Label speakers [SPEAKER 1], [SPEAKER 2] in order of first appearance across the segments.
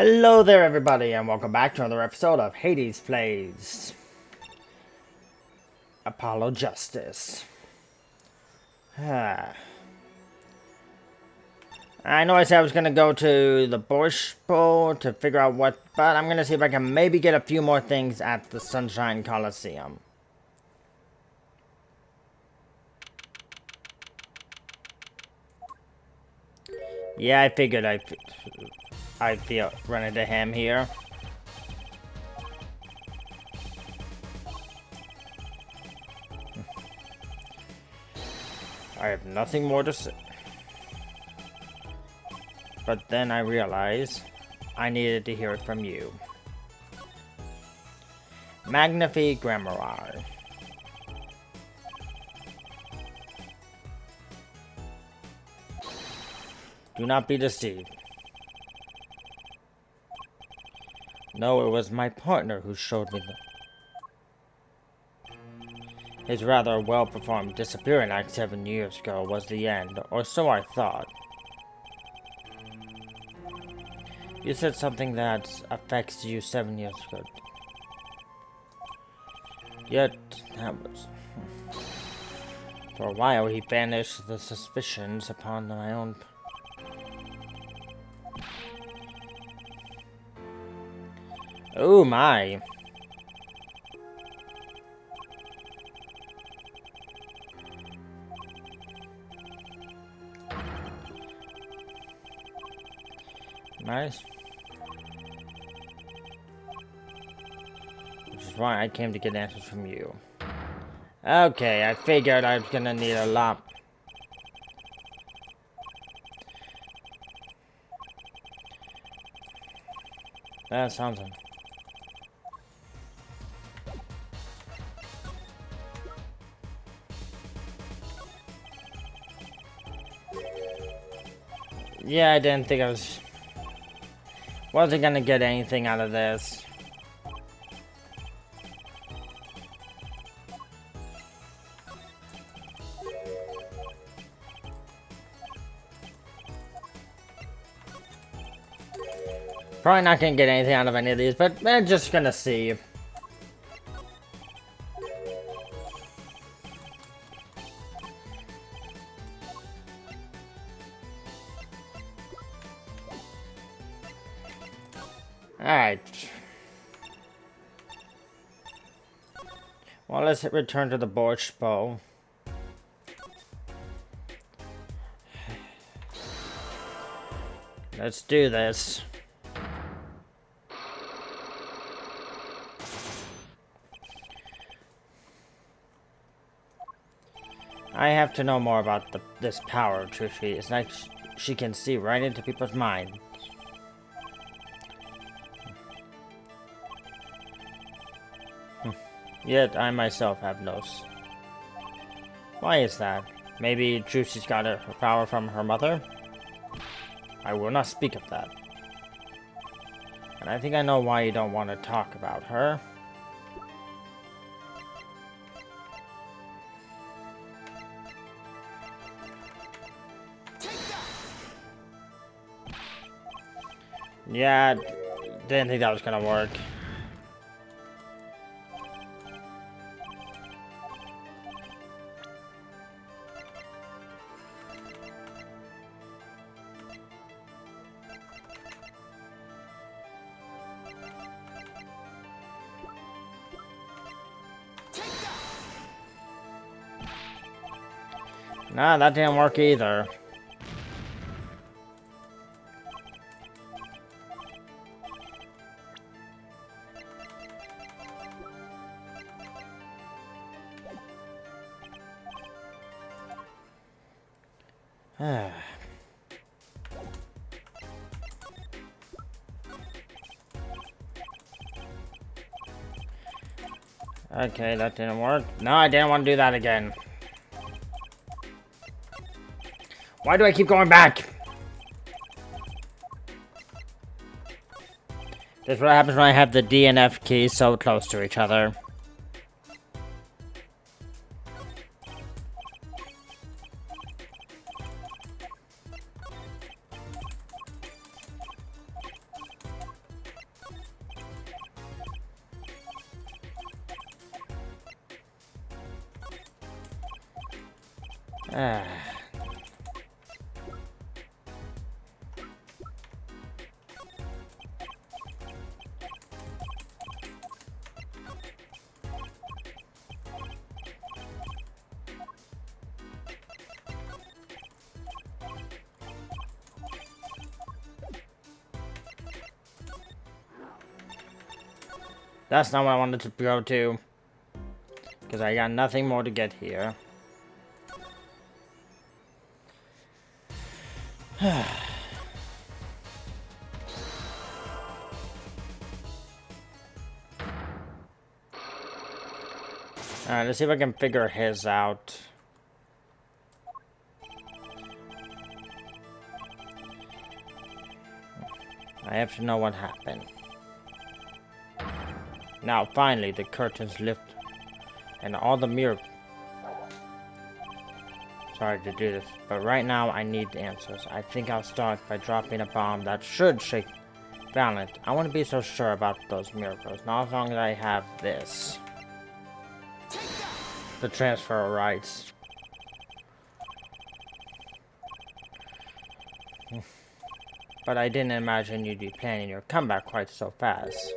[SPEAKER 1] Hello there, everybody, and welcome back to another episode of Hades Plays Apollo Justice. I know I said I was going to go to the Bush Bowl to figure out what, but I'm going to see if I can maybe get a few more things at the Sunshine Coliseum. Yeah, I figured I'd feel run into him here. I have nothing more to say. But then I realized I needed to hear it from you. Magnifique Grimoire. Do not be deceived. No, it was my partner who showed me his rather well-performed disappearing act 7 years ago was the end, or so I thought. You said something that affects you 7 years ago. Yet, that was... For a while, he banished the suspicions upon my own... Oh my! Nice. Which is why I came to get answers from you. Okay, I figured I was gonna need a lot. That sounds like... Yeah, I didn't think I wasn't gonna get anything out of this. Probably not gonna get anything out of any of these, but we're just gonna see. Alright. Well, let's return to the Borch Bowl. Let's do this. I have to know more about this power of Trushi. It's like she can see right into people's minds. Yet I myself have no. Why is that? Maybe Trushi's got her power from her mother? I will not speak of that. And I think I know why you don't want to talk about her. Yeah, didn't think that was gonna work. Nah, that didn't work either. Okay, that didn't work. No, I didn't want to do that again. Why do I keep going back? That's what happens when I have the D and F keys so close to each other. Ah. That's not what I wanted to go to. Because I got nothing more to get here. Alright, let's see if I can figure his out. I have to know what happened. Now, finally, the curtains lift. And all the mirror... Sorry to do this, but right now I need the answers. I think I'll start by dropping a bomb that should shake Valiant. I want to be so sure about those miracles, not as long as I have this. The transfer rights. But I didn't imagine you'd be planning your comeback quite so fast.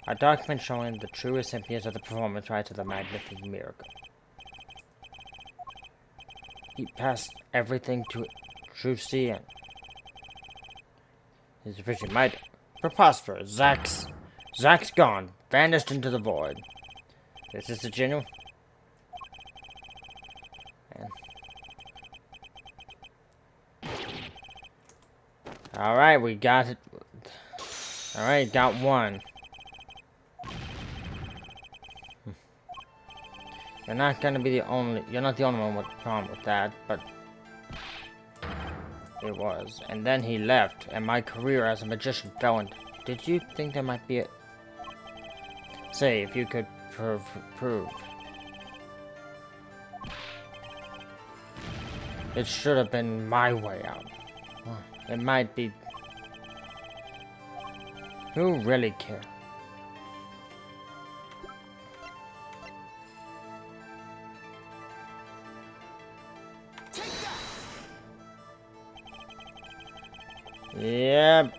[SPEAKER 1] A document showing the true recipients of the performance rights of the magnificent miracle. He passed everything to Trucy and his efficient might. Preposterous. Zack's gone. Vanished into the void. This is the genuine. Alright, we got it. Alright, got one. You're not the only one with a problem with that, but it was. And then he left, and my career as a magician fell in. Did you think there might be a... Say, if you could prove. It should have been my way out. It might be... Who really cares? Yep.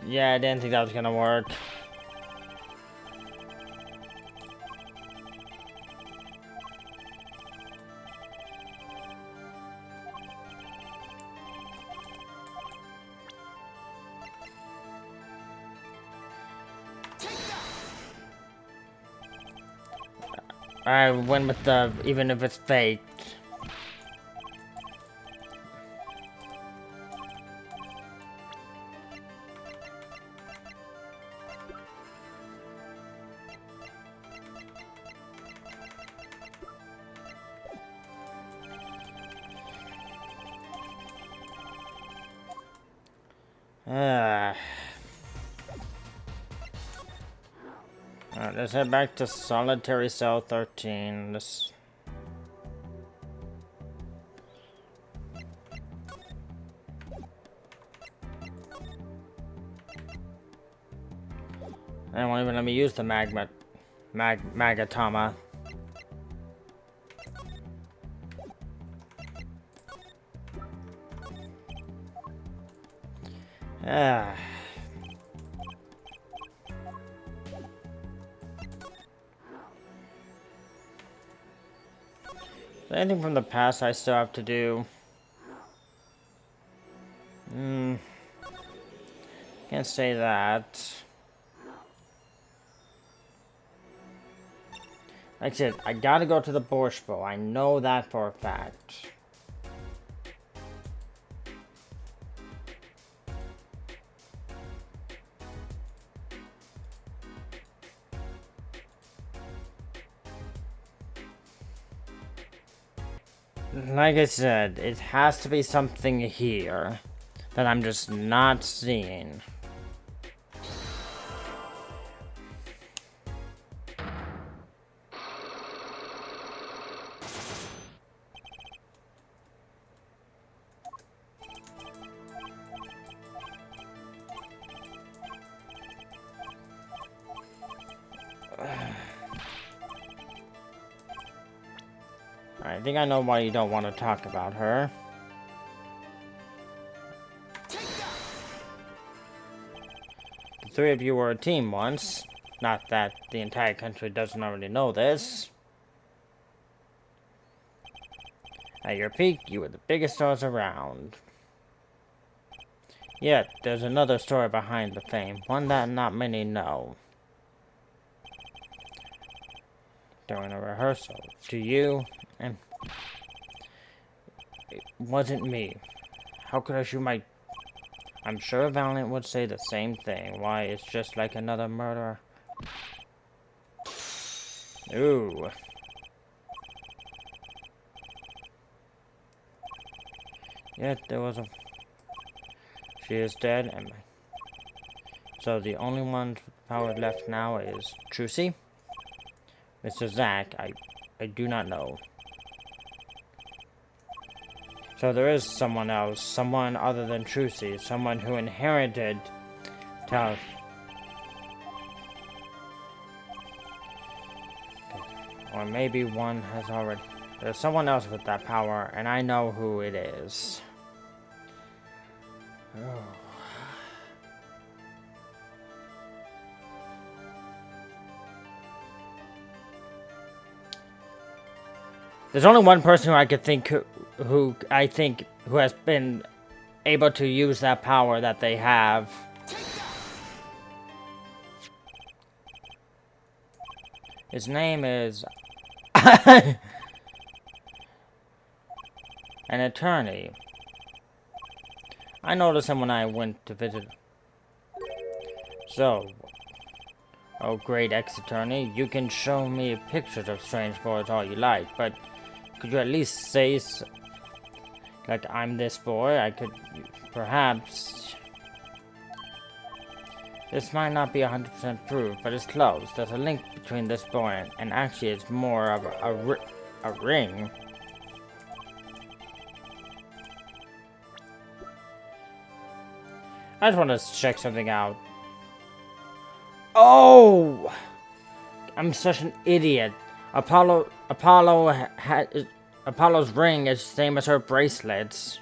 [SPEAKER 1] Yeah, I didn't think that was gonna work. I went with the, even if it's fake. Alright, let's head back to Solitary Cell 13. They won't even let me use the Magatama. Anything from the past I still have to do? Can't say that. Like I said, I gotta go to the Borscht Bowl. I know that for a fact. Like I said, it has to be something here that I'm just not seeing. I think I know why you don't want to talk about her. The three of you were a team once. Not that the entire country doesn't already know this. At your peak, you were the biggest stars around. Yet, there's another story behind the fame, one that not many know. During a rehearsal, to you, and it wasn't me. How could I shoot my... I'm sure Valiant would say the same thing. Why, it's just like another murder. Ooh. Yet there was a... She is dead, and so the only one with power left now is Trucy? Mr. Zack, I do not know. So there is someone else, someone other than Trucy, someone who inherited Tal. Or maybe one has already... There's someone else with that power, and I know who it is. Oh. There's only one person who I could think who has been able to use that power that they have. His name is an attorney. I noticed him when I went to visit. So, oh great ex-attorney, you can show me pictures of strange boys all you like, but could you at least say, like, I'm this boy? I could, perhaps... This might not be 100% true, but it's close. There's a link between this boy and actually it's more of a ring. I just want to check something out. Oh! I'm such an idiot. Apollo's ring is the same as her bracelets.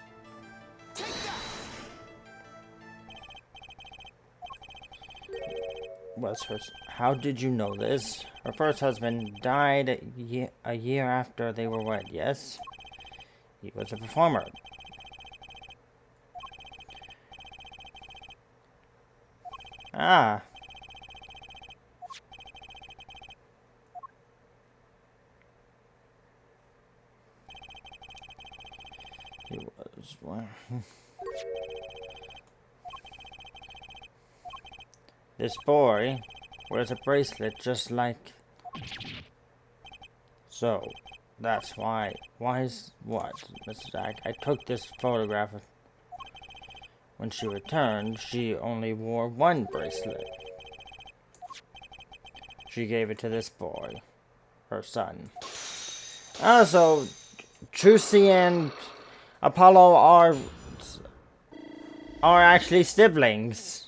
[SPEAKER 1] What's hers? How did you know this? Her first husband died a year after they were wed, yes? He was a performer. Ah. He was one. This boy wears a bracelet just like... So, that's why. Why is what, Mr. Zack? I took this photograph of... When she returned, she only wore one bracelet. She gave it to this boy, her son. Ah, so Trucy and Apollo are actually siblings.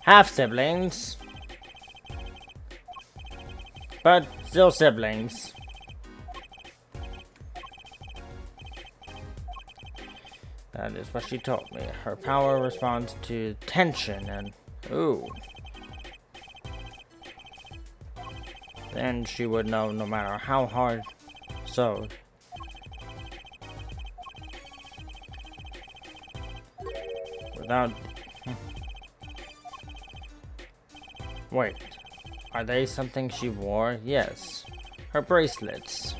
[SPEAKER 1] Half siblings, but still siblings. That is what she told me. Her power responds to tension and... Ooh. Then she would know no matter how hard. So... Without... Wait. Are they something she wore? Yes. Her bracelets.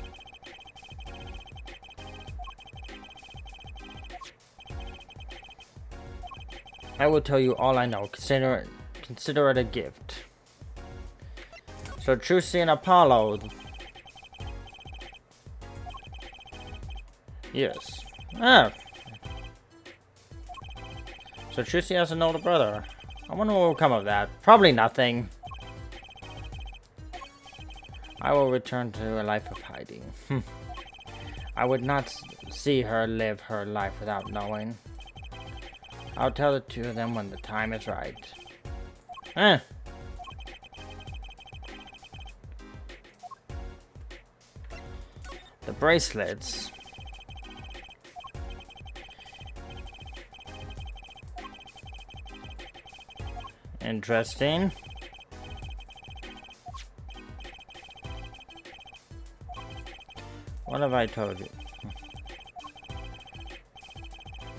[SPEAKER 1] I will tell you all I know. Consider it a gift. So Trucy and Apollo. Yes. Ah. So Trucy has an older brother. I wonder what will come of that. Probably nothing. I will return to a life of hiding. I would not see her live her life without knowing. I'll tell the two of them when the time is right. bracelets. Interesting. What have I told you?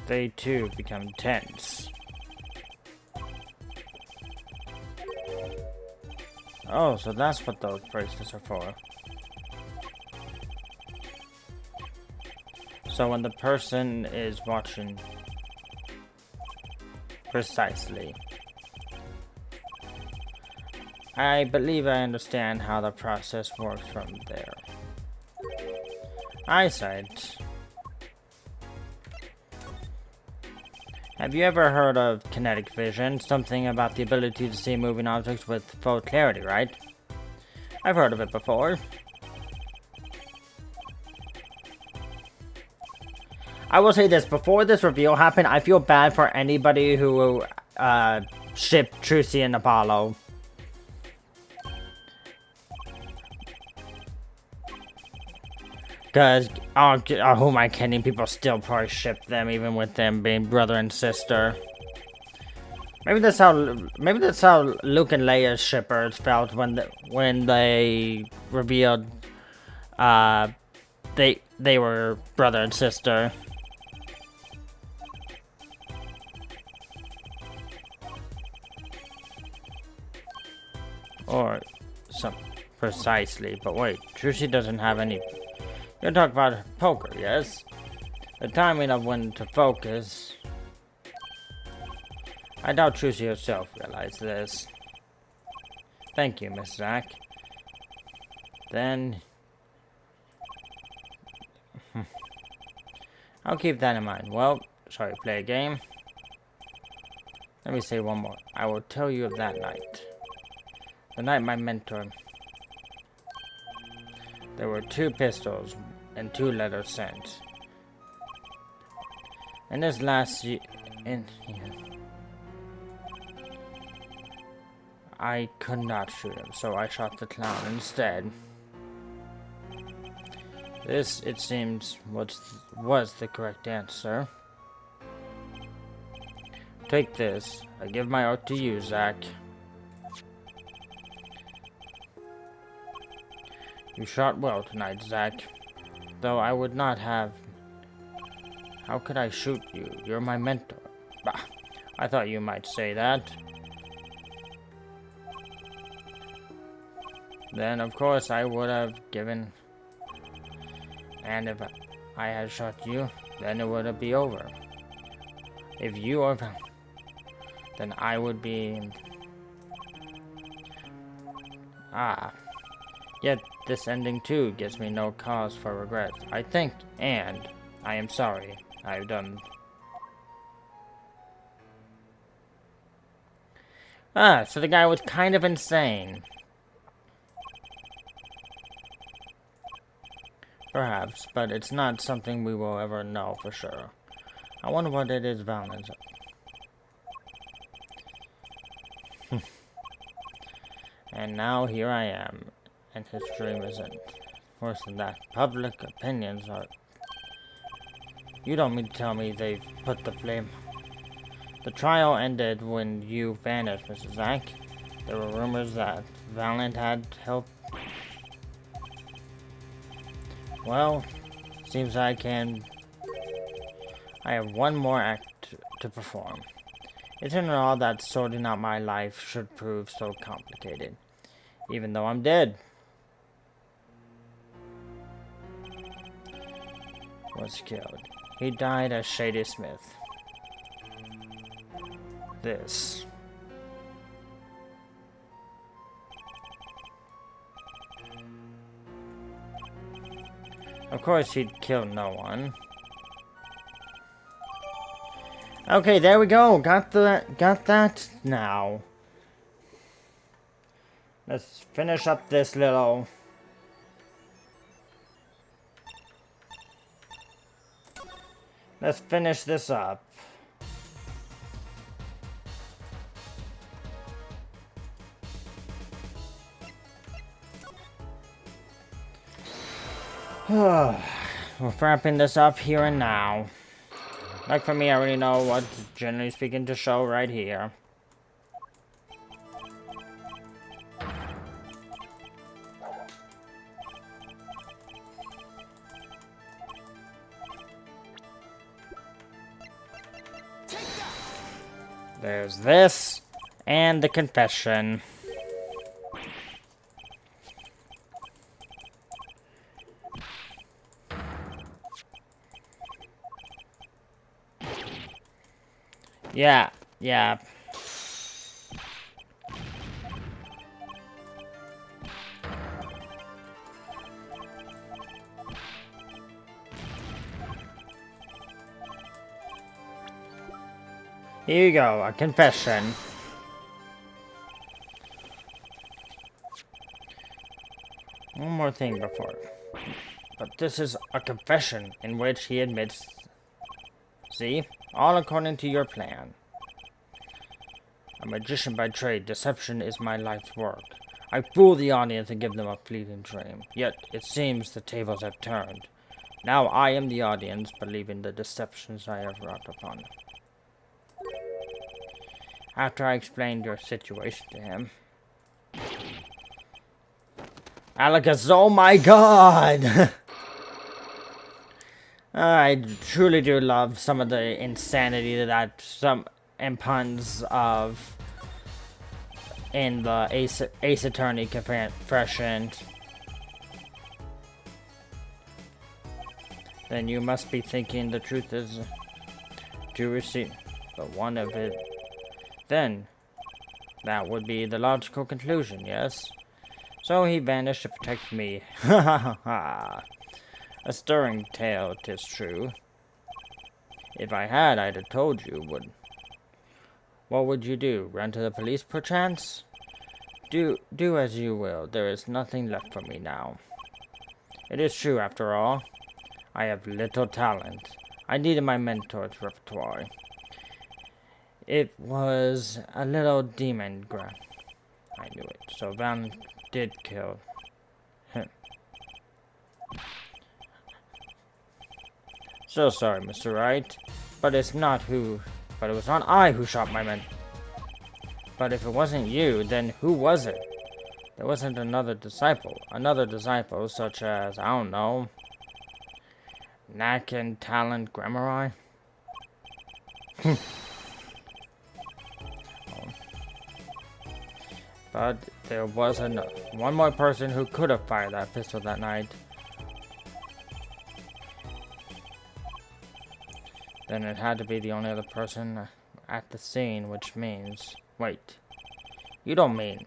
[SPEAKER 1] They too become tense. Oh, so that's what those bracelets are for. So when the person is watching... Precisely. I believe I understand how the process works from there. Eyesight. Have you ever heard of kinetic vision? Something about the ability to see moving objects with full clarity, right? I've heard of it before. I will say this, before this reveal happened, I feel bad for anybody who shipped Trucy and Apollo. Because, who am I kidding? People still probably ship them, even with them being brother and sister. Maybe that's how Luke and Leia's shippers felt when they revealed they were brother and sister. Or some precisely, but wait, Trucy doesn't have any. You're talking about poker, yes? The timing of when to focus. I doubt Trucy herself realized this. Thank you, Miss Zack. Then... I'll keep that in mind. Well, shall we play a game? Let me say one more. I will tell you of that night. The night my mentor... There were 2 pistols and 2 letters sent. And this last year... I could not shoot him, so I shot the clown instead. This, it seems, was the correct answer. Take this. I give my oath to you, Zack. You shot well tonight, Zack. Though I would not have... How could I shoot you? You're my mentor. Bah, I thought you might say that. Then, of course, I would have given... And if I had shot you, then it would be over. If you are... Then I would be... Ah. Yet, this ending too gives me no cause for regret. I think, and I am sorry I've done... Ah, so the guy was kind of insane. Perhaps, but it's not something we will ever know for sure. I wonder what it is Valentine's. And now here I am, and his dream isn't worse than that. Public opinions are... You don't mean to tell me they've put the flame... The trial ended when you vanished, Mrs. Zack. There were rumors that Valiant had helped... Well, seems I have one more act to perform. Isn't it all that sorting out my life should prove so complicated? Even though I'm dead. Was killed. He died as Shady Smith. This. Of course, he'd kill no one. Okay, there we go. Got that now. Let's finish up this little... Let's finish this up. we're wrapping this up here and now. Like for me, I already know what, generally speaking, to show right here. There's this, and the confession. Yeah. Here you go, a confession. One more thing before. But this is a confession in which he admits... See? All according to your plan. A magician by trade, deception is my life's work. I fool the audience and give them a fleeting dream. Yet, it seems the tables have turned. Now I am the audience, believing the deceptions I have wrought upon. After I explained your situation to him... Alicus, oh my god! I truly do love some of the insanity that some impuns of in the Ace Attorney confession. Then you must be thinking the truth is to receive but one of it. Then that would be the logical conclusion, yes? So he vanished to protect me. Ha ha ha ha. A stirring tale, 'tis true. If I had, I'd have told you. What would you do? Run to the police, perchance? Do as you will. There is nothing left for me now. It is true, after all. I have little talent. I needed my mentor's repertoire. It was a little demon I knew it. So Van did kill him. So sorry, Mr. Wright, but it was not I who shot my men. But if it wasn't you, then who was it? There wasn't another disciple such as, I don't know, Knack and Talent Grammari? But there was one more person who could have fired that pistol that night. Then it had to be the only other person at the scene, which means... Wait. You don't mean...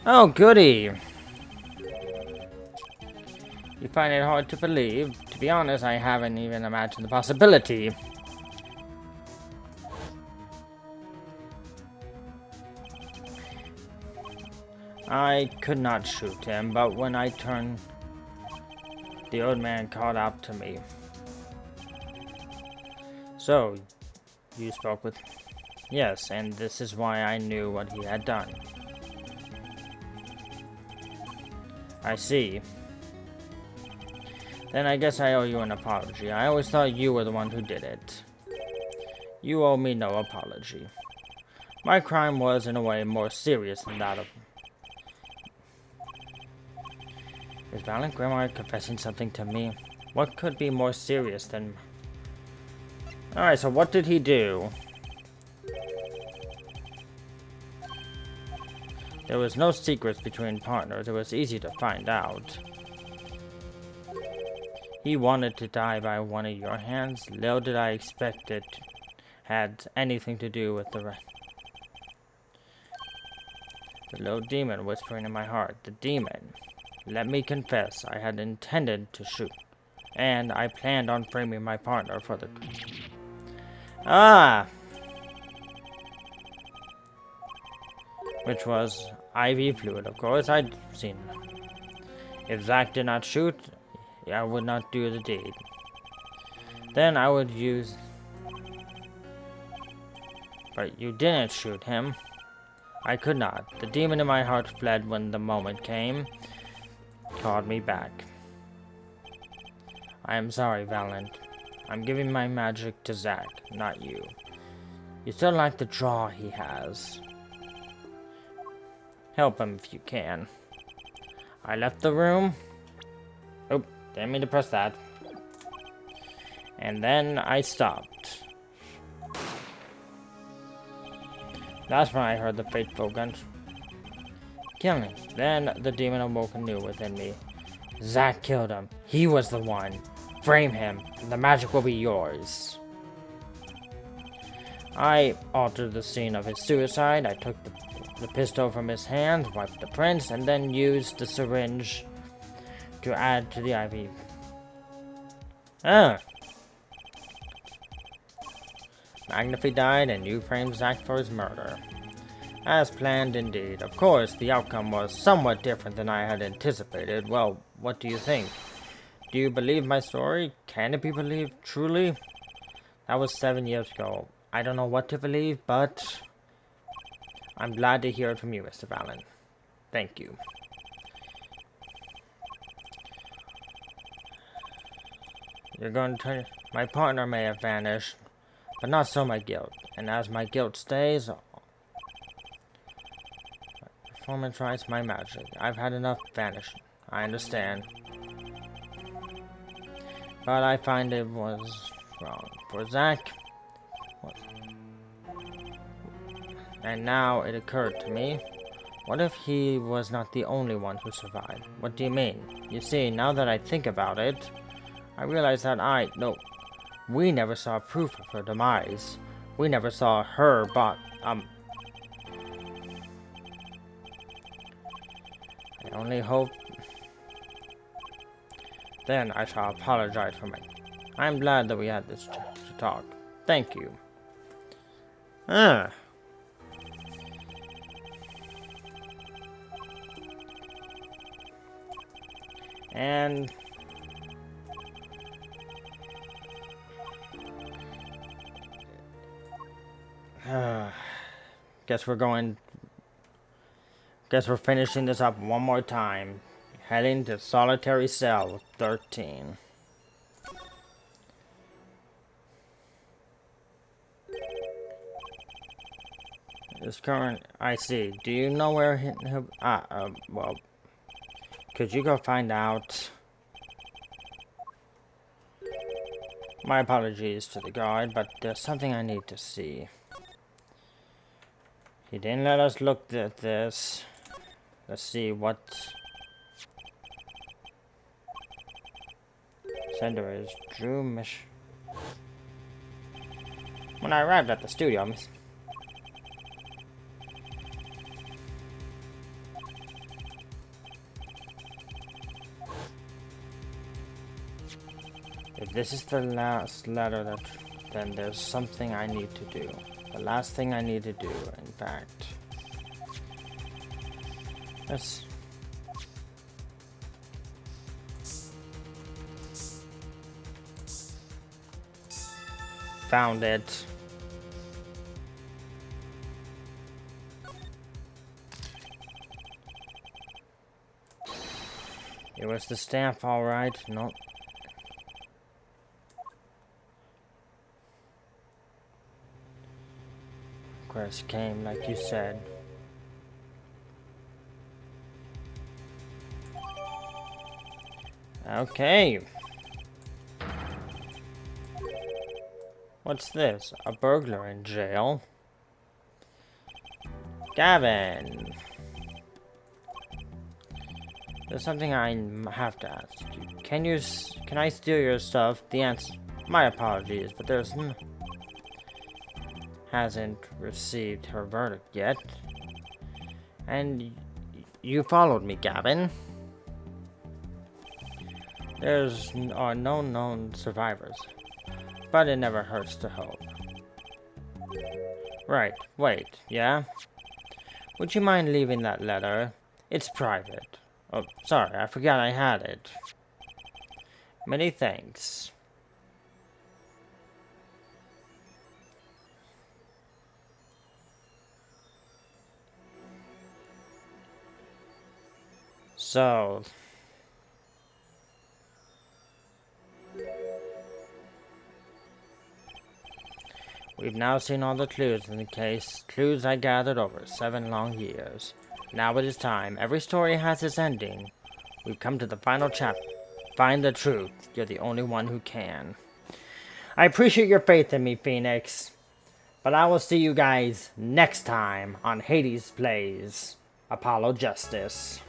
[SPEAKER 1] Oh, goody! You find it hard to believe? To be honest, I haven't even imagined the possibility. I could not shoot him, but when I turned... The old man called out to me. So, you spoke with... Yes, and this is why I knew what he had done. I see. Then I guess I owe you an apology. I always thought you were the one who did it. You owe me no apology. My crime was, in a way, more serious than that of... Is Valiant Grandma confessing something to me? What could be more serious than... Alright, so what did he do? There was no secrets between partners. It was easy to find out. He wanted to die by one of your hands. Little did I expect it had anything to do with the rest. The little demon whispering in my heart. The demon. Let me confess, I had intended to shoot, and I planned on framing my partner for the... Ah! Which was IV fluid, of course, I'd seen. If Zack did not shoot, I would not do the deed. Then I would use... But you didn't shoot him. I could not. The demon in my heart fled when the moment came. called me back. I am sorry, Valiant. I'm giving my magic to Zack, not you. You still like the draw he has. Help him if you can. I left the room. Oh, didn't mean to press that. And then I stopped. That's when I heard the fateful gunshot. Killing. Then the demon awoke anew within me. Zack killed him. He was the one. Frame him, and the magic will be yours. I altered the scene of his suicide. I took the pistol from his hand, wiped the prints, and then used the syringe to add to the IV. Magnifi died, and you framed Zack for his murder. As planned indeed. Of course, the outcome was somewhat different than I had anticipated. Well, what do you think? Do you believe my story? Can it be believed, truly? That was 7 years ago. I don't know what to believe, but I'm glad to hear it from you, Mr. Valen. Thank you. You're going to... My partner may have vanished, but not so my guilt. And as my guilt stays... Performance rights, my magic. I've had enough vanish. I understand. But I find it was wrong. For Zack... And now it occurred to me, what if he was not the only one who survived? What do you mean? You see, now that I think about it, I realize that we never saw proof of her demise. We never saw her, but, I only hope... Then I shall apologize for my... I'm glad that we had this to talk. Thank you. And... Guess we're finishing this up one more time. Heading to Solitary Cell 13. This current... I see. Do you know where well... Could you go find out? My apologies to the guard, but there's something I need to see. He didn't let us look at this. Let's see what... Sender is Drew Mish... When I arrived at the studio, if this is the last letter, then there's something I need to do. The last thing I need to do, in fact. Let's... Found it. It was the stamp, all right. No. Quest came like you said. Okay. What's this? A burglar in jail? Gavin! There's something I have to ask you. Can I steal your stuff? The answer... My apologies, but there's hasn't received her verdict yet. And you followed me, Gavin. There's no known survivors. But it never hurts to hope. Right, wait, yeah? Would you mind leaving that letter? It's private. Oh, sorry, I forgot I had it. Many thanks. So, We've now seen all the clues in the case, clues I gathered over 7 long years. Now it is time. Every story has its ending. We've come to the final chapter. Find the truth. You're the only one who can. I appreciate your faith in me, Phoenix. But I will see you guys next time on Hades Plays Apollo Justice.